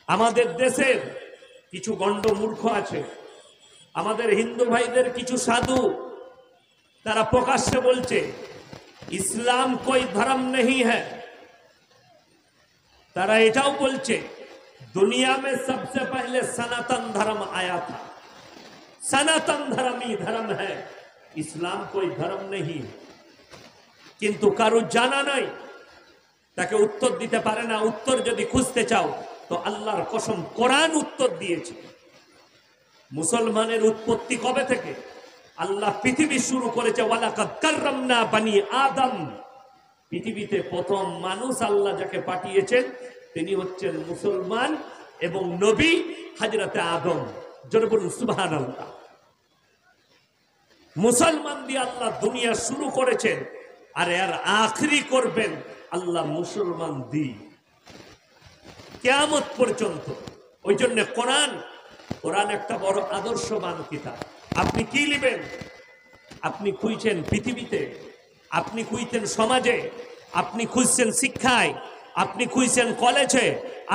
আমাদের দেশের কিছু গণ্ড মূর্খ আছে, আমাদের হিন্দু ভাইদের কিছু সাধু, তারা প্রকাশ্যে বলছে ইসলাম कोई धर्म नहीं है। तारा एटाओ बोलचे दुनिया में सबसे पहले सनातन धर्म आया था, सनातन धर्म ही धर्म है, इस्लाम कोई धर्म नहीं। किंतु कारो जाना नहीं, ताके उत्तर दीते पारे ना। उत्तर यदि खुঁজতে চাও तो আল্লাহর কসম কোরআন উত্তর দিয়েছে। মুসলমানের উৎপত্তি কবে থেকে? আল্লাহ পৃথিবী শুরু করেছে ওয়ালাকাদ কাররামনা বানি আদম। পৃথিবীতে প্রথম মানুষ আল্লাহ যাকে পাঠিয়েছেন তিনি হচ্ছেন মুসলমান এবং নবী হযরতে আদম। জোরে বলুন সুবহানাল্লাহ। মুসলমান দিয়ে আল্লাহ দুনিয়া শুরু করেছেন আর এর আখরি করবেন আল্লাহ মুসলমান দিয়ে কিয়ামত পর্যন্ত। ওই জন্য কোরআন একটা বড় আদর্শবান কিতাব। আপনি কি নেবেন? আপনি খুঁজছেন পৃথিবীতে, আপনি খুঁজছেন সমাজে, আপনি খুঁজছেন শিক্ষায়, আপনি খুঁজছেন কলেজে,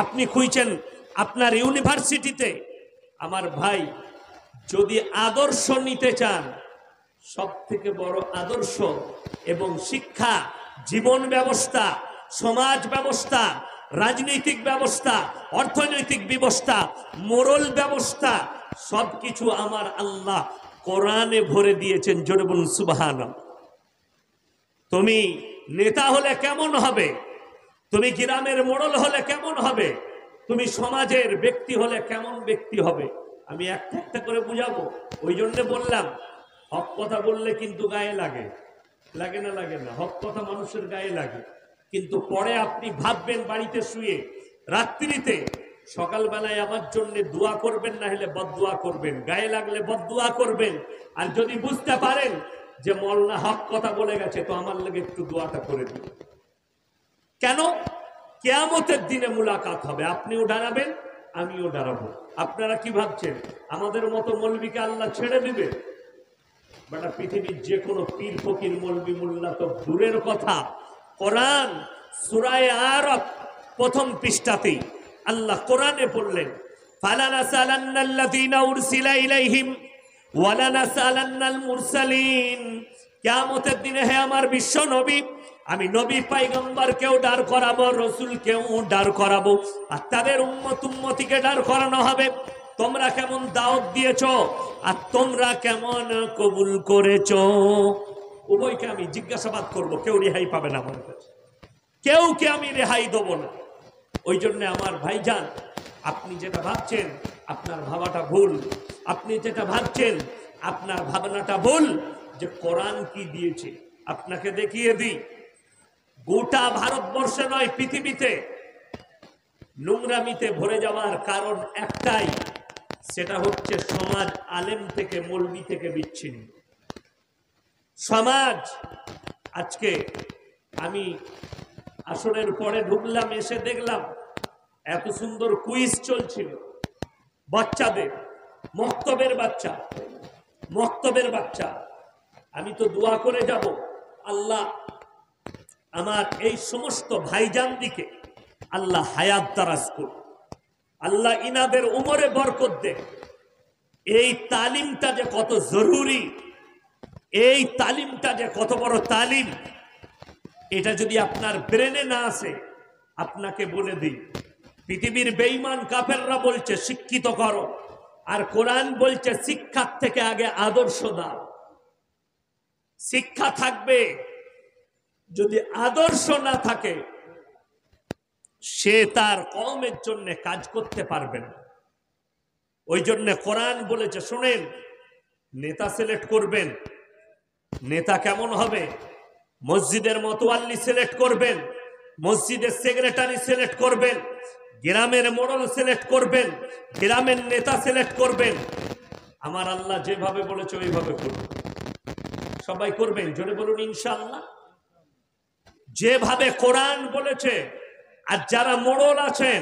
আপনি খুঁজছেন আপনার ইউনিভার্সিটিতে। আমার ভাই, যদি আদর্শ নিতে চান, সব থেকে বড় আদর্শ এবং শিক্ষা, জীবন ব্যবস্থা, সমাজ ব্যবস্থা, রাজনৈতিক ব্যবস্থা, অর্থনৈতিক ব্যবস্থা, মোরাল ব্যবস্থা, সবকিছু আমার আল্লাহ কোরআনে ভরে দিয়েছেন। জোরে বলুন সুবহানাল্লাহ। তুমি নেতা হলে কেমন হবে, তুমি গ্রামের মোড়ল হলে কেমন হবে, তুমি সমাজের ব্যক্তি হলে কেমন ব্যক্তি হবে, আমি একটা একটা করে বুঝাবো। ওই জন্য বললাম হক কথা বললে কিন্তু গায়ে লাগে, লাগে না? লাগে না? হক কথা মানুষের গায়ে লাগে, কিন্তু পরে আপনি ভাববেন বাড়িতে শুয়ে, রাত্রিতে, সকালবেলায় আমার জন্য দোয়া করবেন, না হলে বদদুয়া করবেন, গায়ে লাগলে বদদুয়া করবেন। আর যদি বুঝতে পারেন যে মোল্লা হক কথা বলে গেছে তো আমার লাগে একটু দোয়াটা করে দিন। কেন? কিয়ামতের দিনে মুলাকাত হবে, আপনিও দাঁড়াবেন, আমিও দাঁড়াবো। আপনারা কি ভাবছেন আমাদের মতো মৌলবীকে আল্লাহ ছেড়ে দিবে? বেটা, পৃথিবীর যে কোনো পীর ফকির মৌলবী মোল্লা তো দূরের কথা। কোরআন সূরা আরাফ প্রথম পৃষ্ঠাতেই আল্লাহ কোরআনে বললেন ফালানাসালান্নাল্লাযীনা উরসিলা ইলাইহিম ওয়ালানাসালান্নাল মুরসালিন। কিয়ামতের দিনে হে আমার বিশ্ব নবী, আমি নবী পয়গম্বরকেও দাঁড় করাবো, রাসূলকেও দাঁড় করাবো, আর তাদের উম্মতিকে দাঁড় করানো হবে। তোমরা কেমন দাওয়াত দিয়েছো আর তোমরা কেমন কবুল করেছো, উভয়কে আমি জিজ্ঞাসাবাদ করব। কেউ রেহাই পাবে না আমার কাছে, কেউকে আমি রেহাই দেবো না। ওই জন্য আমার ভাইজান, আপনি যেটা ভাবছেন আপনার ভাবাটা ভুল, আপনি যেটা ভাবছেন আপনার ভাবনাটা ভুল। যে কোরআন কি দিয়েছে আপনাকে দেখিয়ে দিই। গোটা ভারতবর্ষে নয়, পৃথিবীতে নোংরামিতে ভরে যাওয়ার কারণ একটাই, সেটা হচ্ছে সমাজ আলেম থেকে, মৌলবী থেকে বিচ্ছিন্ন সমাজ। আজকে আমি আসরের পরে ঢুকলাম, এসে দেখলাম এত সুন্দর কুইজ চলছিল বাচ্চাদের, মক্তবের বাচ্চা। আমি তো দোয়া করে যাব, আল্লাহ আমার এই সমস্ত ভাইজান দিকে আল্লাহ হায়াত দারাজ করুন, আল্লাহ ইনাদের উমরে বরকত দে। এই তালিমটা যে কত জরুরি, এই তালিমটা যে কত বড় তালিম, এটা যদি আপনার ব্রেনে না আসে, আপনাকে বলে দিই, পৃথিবীর বেঈমান কাফেররা বলছে শিক্ষিত করো, আর কোরআন বলছে শিক্ষার থেকে আগে আদর্শ দাও। শিক্ষা থাকবে, যদি আদর্শ না থাকে সে তার কওমের জন্য কাজ করতে পারবে না। ওই জন্য কোরআন বলেছে, শুনেন, নেতা সিলেক্ট করবেন, নেতা কেমন হবে? মসজিদের মোতাওয়াল্লি সিলেক্ট করবেন, মসজিদের সেক্রেটারি সিলেক্ট করবেন, গ্রামের মোড়ল সিলেক্ট করবেন, গ্রামের নেতা সিলেক্ট করবেন। আমার আল্লাহ যেভাবে বলেছে ওইভাবে করবেন। সবাই করবেন, জোরে বলুন ইনশাআল্লাহ। যেভাবে কোরআন বলেছে। আর যারা মোড়ল আছেন,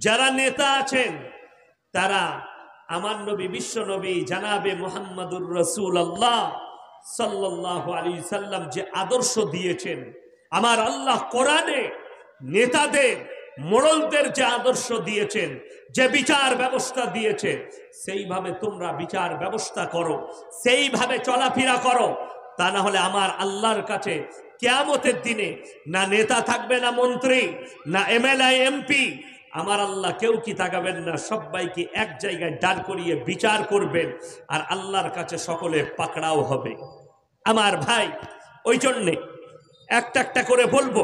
যারা নেতা আছেন, তারা আমার নবী, বিশ্ব নবী জানাবে মুহাম্মাদুর রাসূলুল্লাহ সাল্লাল্লাহু আলাইহি সাল্লাম যে আদর্শ দিয়েছেন, আমার আল্লাহ কোরআনে নেতাদের মোড়লদের যে আদর্শ দিয়েছেন, যে বিচার ব্যবস্থা দিয়েছে, সেইভাবে তোমরা বিচার ব্যবস্থা করো, সেইভাবে চলাফেরা করো। তা না হলে আমার আল্লাহর কাছে কিয়ামতের দিনে না নেতা থাকবে, না মন্ত্রী, না এমএলএ এমপি। আমার আল্লাহ কেউ কি তাকাবেন না, সবাইকে এক জায়গায় দাঁড় করিয়ে বিচার করবেন, আর আল্লাহর কাছে সকলে পাকড়াও হবে। আমার ভাই, ওই জন্যে একটা একটা করে বলবো।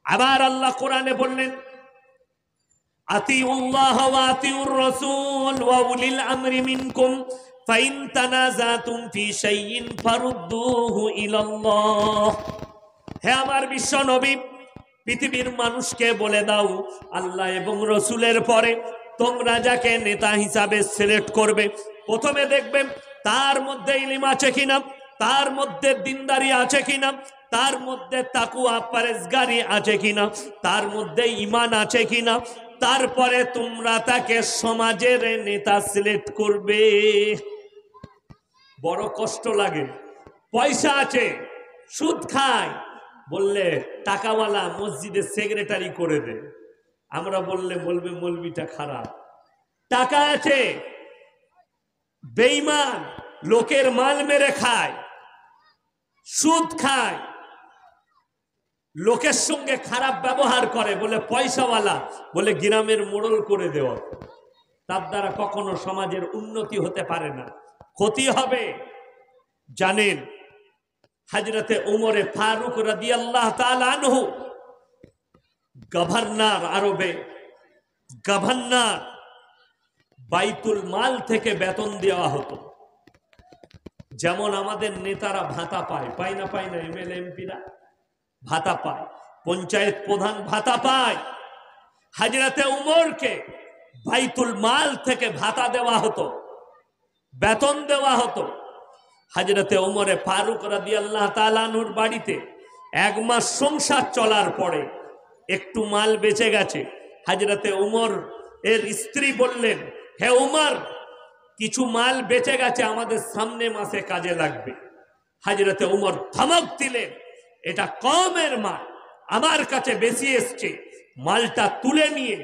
আবার আল্লাহ কোরআনে বললেন, আতিউল্লাহ ওয়া আতিউর রাসূল ওয়া উলিল আমরি মিনকুম ফাইন তানাযাতুম ফি শাইইন ফারুদ্দুহু ইলাল্লাহ। হে আমার বিশ্ব নবী, পৃথিবীর মানুষকে বলে দাও, আল্লাহ এবং রসুলের পরে তোমরা যাকে নেতা হিসাবে সিলেক্ট করবে, প্রথমে দেখবেন তার মধ্যে ইলম আছে কিনা, তার মধ্যে দিনদারি আছে কিনা, তার মধ্যে তাকুয়া পরেজগারি আছে কিনা, তার মধ্যে ঈমান আছে কিনা। তারপরে তোমরা তাকে সমাজের নেতা সিলেক্ট করবে। বড় কষ্ট লাগে। পয়সা আছে, সুদ খায়, বললে টাকাওয়ালা মসজিদে সেক্রেটারি করে দে। আমরা বললে বলবে মৌলবিটা খারাপ। টাকা আছে, বেঈমান, লোকের মাল মেরে খায়, সুদ খায়, লোকের সঙ্গে খারাপ ব্যবহার করে, বলে পয়সাওয়ালা, বলে গ্রামের মোড়ল করে দেওয়া। তার দ্বারা কখনো সমাজের উন্নতি হতে পারে না, ক্ষতি হবে। জানেন, হযরতে উমরে ফারুক রাদিয়াল্লাহু তাআলা আনহু গভর্নর, আরবে গভর্নর, বাইতুল মাল থেকে বেতন দেওয়া হতো। যেমন আমাদের নেতারা ভাতা পায়, পায় না পায় না, এমএলএ এমপিরা ভাতা পায়, পঞ্চায়েত প্রধান ভাতা পায়। হযরতে উমরকে বাইতুল মাল থেকে ভাতা দেওয়া হতো, বেতন দেওয়া হতো। হযরতে উমরে ফারুক রাদিয়াল্লাহু তাআলা আনহুর বাড়িতে এক মাস সংসার চলার পরে একটু মাল বেঁচে গেছে। হযরতে উমর এর স্ত্রী বললেন, হে উমর, কিছু মাল বেঁচে গেছে, আমাদের সামনে মাসে কাজে লাগবে। হযরতে উমর ধমক দিলেন, এটা কওমের মাল, আমার কাছে বেশি এসছে। মালটা তুলে নিয়ে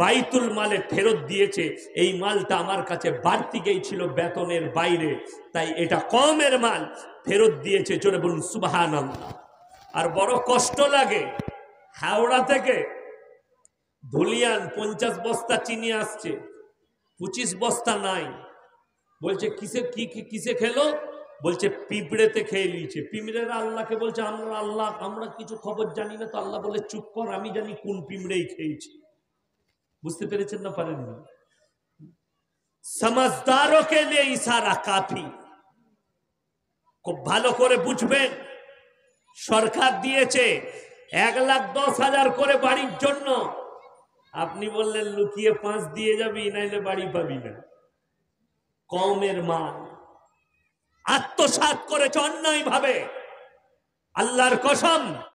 বাইতুল মালে ফেরত দিয়েছে। এই মালটা আমার কাছে বাড়তি গিয়েছিল বেতনের বাইরে, তাই এটা কওমের মাল, ফেরত দিয়েছে। জোরে বলুন সুবহানাল্লাহ। আর বড় কষ্ট লাগে, হাওড়া থেকে ধুলিয়ান 50 বস্তা চিনি আসছে, 25 বস্তা নাই। বলছে কিসে কিসে খেলো? বলছে পিঁপড়েতে খেয়ে নিয়েছে। পিঁপড়েরা আল্লাহকে বলছে, আমরা কিছু খবর জানি না। তো আল্লাহ বলে, চুপ কর, আমি জানি কোন পিঁপড়েই খেয়েছে। বুঝতে পেরেছেন না পারেননি? समझदारों के लिए इशारा काफी। খুব ভালো করে বুঝবেন, সরকার দিয়েছে 1,10,000 করে বাড়ির জন্য। আপনি বললেন লুকিয়ে 5 দিয়ে যাবি, নাইলে বাড়ি পাবি না। কওমের মাল আত্মসাৎ করেছে অন্যায় ভাবে। আল্লাহর কসম,